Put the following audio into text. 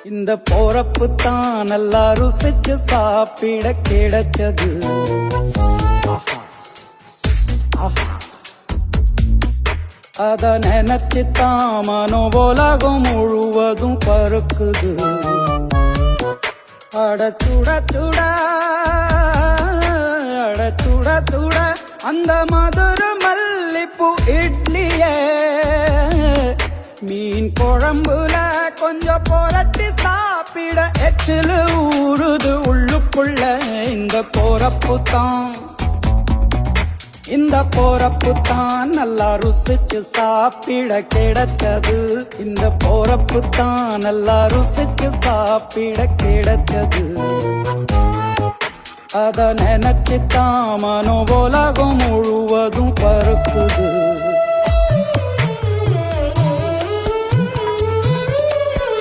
இந்த போறப்பு தான் நல்லா ருசிச்சு சாப்பிட கிடைச்சது. அத நினைச்சுத்தான் மனோபோலகம் முழுவதும் பருக்குது. அட சுட சுட அட சுட சுட அந்த மதுரை மல்லிப்பூ இட்லியே மீன் குழம்புல கொஞ்சம் புரட்டி சாப்பிட எச்சிலு ஊறுது உள்ளுக்குள்ள. இந்த போறப்பு தான் நல்லா ருசிச்சு சாப்பிட கிடைச்சது. இந்த போறப்பு தான் நல்லா ருசிச்சு சாப்பிட கிடைச்சது. அத நினைச்சுத்தான் மனோபோலகம் முழுவதும் பருக்குது.